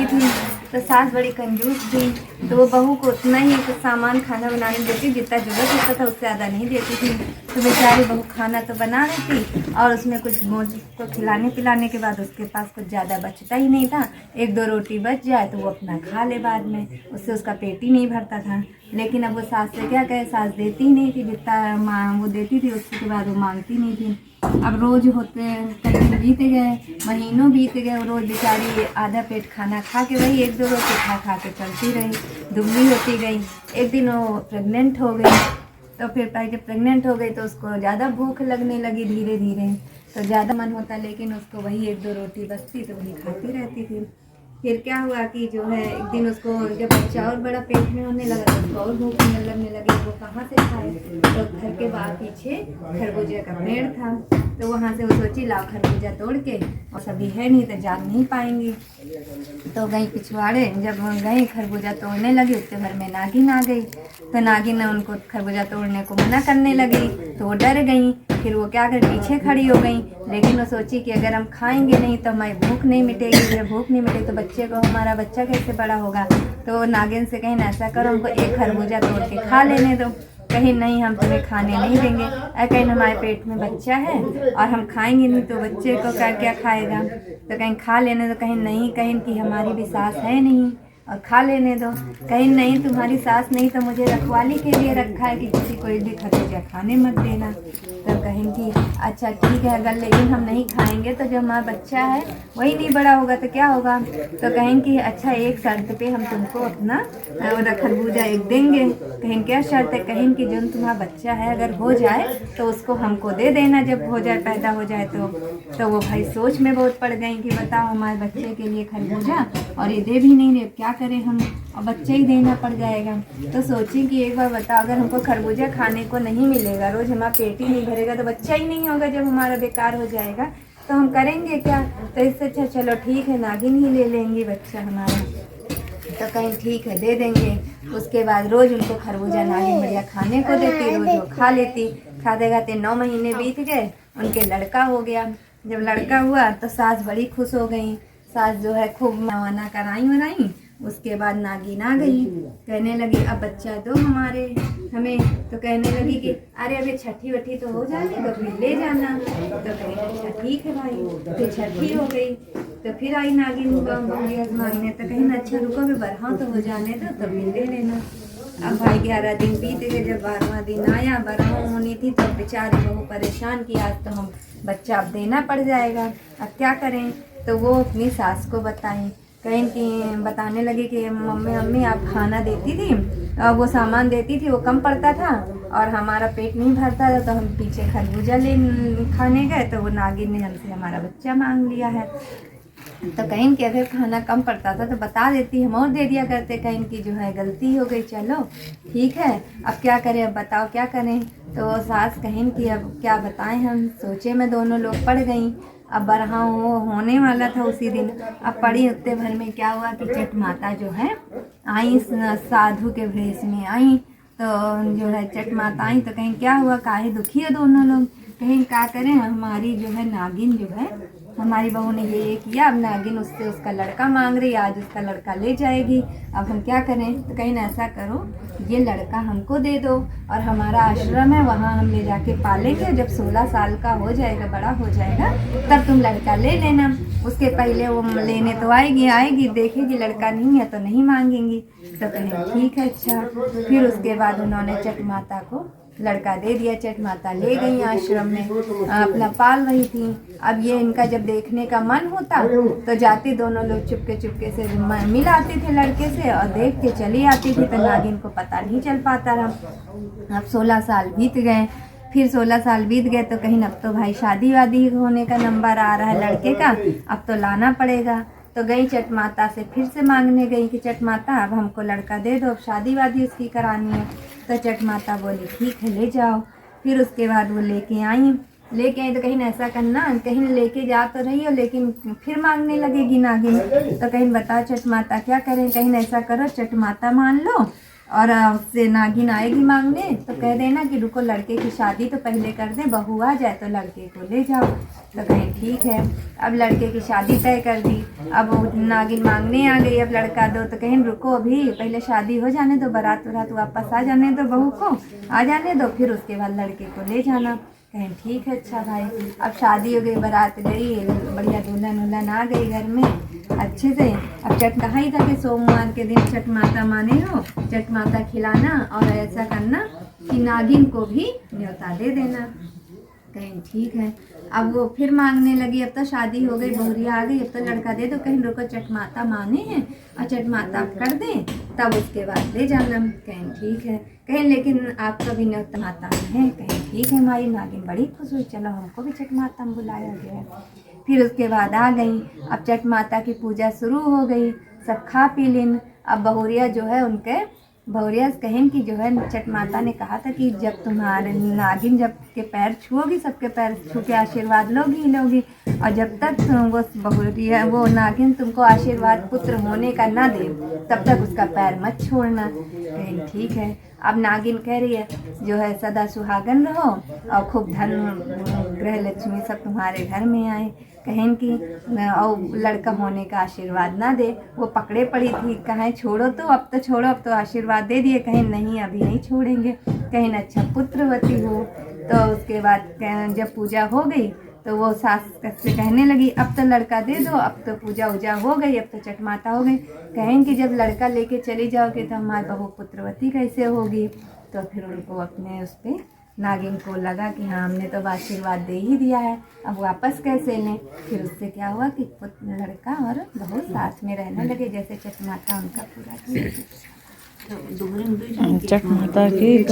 रहती थी तो सास बड़ी कंजूस थी, तो वो बहू को उतना ही कुछ सामान खाना बनाने में देती, जितना ज़रूरत होता था उससे ज़्यादा नहीं देती थी। तो बेचारी बहू खाना तो बना रही थी और उसमें कुछ मौज को खिलाने पिलाने के बाद उसके पास कुछ ज़्यादा बचता ही नहीं था। एक दो रोटी बच जाए तो वो अपना खा ले बाद में, उससे उसका पेट ही नहीं भरता था। लेकिन अब वो सास से क्या कहे, सास देती ही नहीं थी, जितना वो देती थी उसके बाद वो मांगती नहीं थी। अब रोज़ होते कई दिन बीत गए, महीनों बीत गए, रोज़ बेचारी आधा पेट खाना खा के वही एक दो रोटी खा खा के चलती रही, दुबली होती गई। एक दिन वो प्रेग्नेंट हो गई, तो फिर पहले प्रेग्नेंट हो गई तो उसको ज़्यादा भूख लगने लगी धीरे धीरे, तो ज़्यादा मन होता, लेकिन उसको वही एक दो रोटी बचती तो वही खाती रहती थी। फिर क्या हुआ कि जो है एक दिन उसको जब बच्चा और बड़ा पेट में होने लगा तो उसको और भूख लगने लगी, वो कहाँ से खाए। तो घर के बाहर पीछे खरबूजे का पेड़ था, तो वहाँ से वो सोची लाओ खरबूजा तोड़ के, और सभी है नहीं तो जान नहीं पाएंगी। तो गई पिछवाड़े, जब गई खरबूजा तोड़ने लगी उसके घर में नागिन आ गई, तो नागिन ने उनको खरबूजा तोड़ने को मना करने लगी, तो वो डर गई। फिर वो क्या कर पीछे खड़ी हो गई, लेकिन वो सोची कि अगर हम खाएंगे नहीं तो हमारी भूख नहीं मिटेगी, जब भूख नहीं मिटेगी तो बच्चे को, हमारा बच्चा कैसे बड़ा होगा। तो नागिन से कहीं ऐसा करो हमको एक खरबूजा तोड़ के खा लेने दो। कहीं नहीं हम तुम्हें खाने नहीं देंगे, कहीं हमारे पेट में बच्चा है और हम खाएंगे नहीं तो बच्चे को क्या खाएगा, तो कहीं खा लेने दो। कहीं नहीं, कहीं कि हमारी भी सास है नहीं और खा लेने दो। कहीं नहीं, तुम्हारी सास नहीं तो मुझे रखवाली के लिए रखा है कि किसी को एक भी खरबूजा खाने मत देना। तो कहें कि अच्छा ठीक है, अगर लेकिन हम नहीं खाएंगे तो जो हमारा बच्चा है वही नहीं बड़ा होगा तो क्या होगा। तो कहें कि अच्छा एक शर्त पे हम तुमको अपना खरबूजा एक देंगे। कहें क्या शर्त है, कहें कि जो तुम्हारा बच्चा है अगर हो जाए तो उसको हमको दे देना, जब हो जाए पैदा हो जाए तो वो भाई सोच में बहुत पड़ गई कि बताओ हमारे बच्चे के लिए खरबूजा और ये दे भी नहीं रहे, क्या करें हम, और बच्चे ही देना पड़ जाएगा। तो सोची कि एक बार बताओ अगर हमको खरबूजा खाने को नहीं मिलेगा, रोज़ हमारा पेट ही नहीं भरेगा तो बच्चा ही नहीं होगा, जब हमारा बेकार हो जाएगा तो हम करेंगे क्या। तो इससे अच्छा चलो ठीक है नागिन ही ले लेंगे बच्चा हमारा। तो कहीं ठीक है दे देंगे। उसके बाद रोज़ उनको खरबूजा नागिन बढ़िया खाने को देती, रोज़ वो खा लेती। खाते खाते 9 महीने बीत गए, उनके लड़का हो गया। जब लड़का हुआ तो सास बड़ी खुश हो गई, सास जो है खूब माना कराई वराई। उसके बाद नागिन आ गई, कहने लगी अब बच्चा दो हमें। तो कहने लगी कि अरे अभी छठी वठी तो हो जाए तो फिर ले जाना। तो कहीं अच्छा ठीक है भाई, फिर छठी हो गई तो फिर आई नागिन मांगने। तो कहीं अच्छा रुको भी बरहा तो हो जाने दो तो फिर ले लेना। अब भाई 11 दिन बीत गए, जब 12वां दिन आया बरहा होनी थी तो बेचारी बहू परेशान की आज तो हम बच्चा अब देना पड़ जाएगा, अब क्या करें। तो वो अपनी सास को बताई, कहीं कि बताने लगी कि मम्मी आप खाना देती थी और वो सामान देती थी वो कम पड़ता था और हमारा पेट नहीं भरता था, तो हम पीछे खरबूजा ले खाने गए तो वो नागिन ने हमसे हमारा बच्चा मांग लिया है। तो कहीं कि अगर खाना कम पड़ता था तो बता देती, हम और दे दिया करते। कहीं की जो है गलती हो गई, चलो ठीक है अब क्या करें, अब बताओ क्या करें। तो सास कहीं कि अब क्या बताएं, हम सोचे में दोनों लोग पड़ गई। अब बरहा होने वाला था उसी दिन। अब पड़ी उतने भर में क्या हुआ कि चट माता जो है आई, साधु के भेष में आई। तो जो है चट माता आई तो कहीं क्या हुआ, काहे दुखी है दोनों लोग। कहीं क्या करें, हमारी जो है नागिन जो है हमारी बहू ने ये किया, अब नागिन उससे उसका लड़का मांग रही, आज उसका लड़का ले जाएगी, अब हम क्या करें। तो कहीं ऐसा करो ये लड़का हमको दे दो और हमारा आश्रम है वहाँ हम ले जाके पालेंगे, जब 16 साल का हो जाएगा, बड़ा हो जाएगा, तब तुम लड़का ले लेना। उसके पहले वो लेने तो आएगी देखेगी लड़का नहीं है तो नहीं मांगेंगी। तो कहें ठीक है अच्छा। फिर उसके बाद उन्होंने चट माता को लड़का दे दिया, चट माता ले गई आश्रम में, अपना पाल रही थी। अब ये इनका जब देखने का मन होता तो जाते दोनों लोग चुपके से मिल आते थे लड़के से और देख के चली आती थी, तो नागिन को पता नहीं चल पाता रहा। अब 16 साल बीत गए, फिर 16 साल बीत गए तो कहीं अब तो भाई शादी वादी होने का नंबर आ रहा है लड़के का, अब तो लाना पड़ेगा। तो गई चट माता से फिर से मांगने गई कि चट माता अब हमको लड़का दे दो, अब शादी वादी उसकी करानी है। तो चट माता बोली ठीक है ले जाओ। फिर उसके बाद वो लेके आई तो कहीं ऐसा करना, कहीं लेके जा तो रही हो लेकिन फिर मांगने लगेगी नागिन। तो कहीं बताओ चट माता क्या करें। कहीं ऐसा करो चट माता मान लो और उससे नागिन आएगी मांगने तो कह देना कि रुको लड़के की शादी तो पहले कर दे, बहू आ जाए तो लड़के को ले जाओ। तो कहें ठीक है। अब लड़के की शादी तय कर दी। अब वो नागिन मांगने आ गई, अब लड़का दो तो कहें रुको अभी पहले शादी हो जाने दो, बारात वरात वापस आ जाने दो, बहू को आ जाने दो, फिर उसके बाद लड़के को ले जाना। कहें ठीक है अच्छा भाई। अब शादी हो गई, बारात गई, बढ़िया दुल्हन उल्हन आ गई घर में अच्छे से। अब चट कहा ही था कि सोमवार के दिन चट माता माने हो, चट माता खिलाना और ऐसा करना कि नागिन को भी न्योता दे देना। कहीं ठीक है। अब वो फिर मांगने लगी, अब तो शादी हो गई, बहुरिया आ गई, अब तो लड़का दे दो। कहीं रुको चट माता माने हैं और चट माता कर दें तब उसके बाद ले जाना। कहीं ठीक है। कहीं लेकिन आपका भी न्योता माता है। कहीं ठीक है। हमारी नागिन बड़ी खुश हुई, चलो हमको भी चट माता में बुलाया गया। फिर उसके बाद आ गई। अब चट माता की पूजा शुरू हो गई, सब खा पी लेन। अब बहुरिया जो है उनके बहुरिया कहें कि जो है चट माता ने कहा था कि जब तुम्हारे नागिन जब के पैर छुओगी, सबके पैर छू के आशीर्वाद लोगी, और जब तक वो बहुरिया वो नागिन तुमको आशीर्वाद पुत्र होने का ना दे तब तक उसका पैर मत छोड़ना। कहें ठीक है। अब नागिन कह रही है जो है सदा सुहागन रहो और खूब धन गृह लक्ष्मी सब तुम्हारे घर में आए। कहें कि और लड़का होने का आशीर्वाद ना दे। वो पकड़े पड़ी थी, कहें छोड़ो तो अब तो छोड़ो, अब तो आशीर्वाद दे दिए। कहें नहीं अभी नहीं छोड़ेंगे। कहें अच्छा पुत्रवती हो। तो उसके बाद जब पूजा हो गई तो वो सास से कहने लगी अब तो लड़का दे दो, अब तो पूजा उजा हो गई, अब तो चट माता हो गई। कहें कि जब लड़का लेके चली जाओगे तो हमारी बहू पुत्रवती कैसे होगी। तो फिर उनको अपने उस पर नागिन को लगा कि हाँ हमने तो आशीर्वाद दे ही दिया है, अब वापस कैसे लें। फिर उससे क्या हुआ कि लड़का और बहू साथ में रहने लगे, जैसे चट माता उनका पूरा किया। चट माता की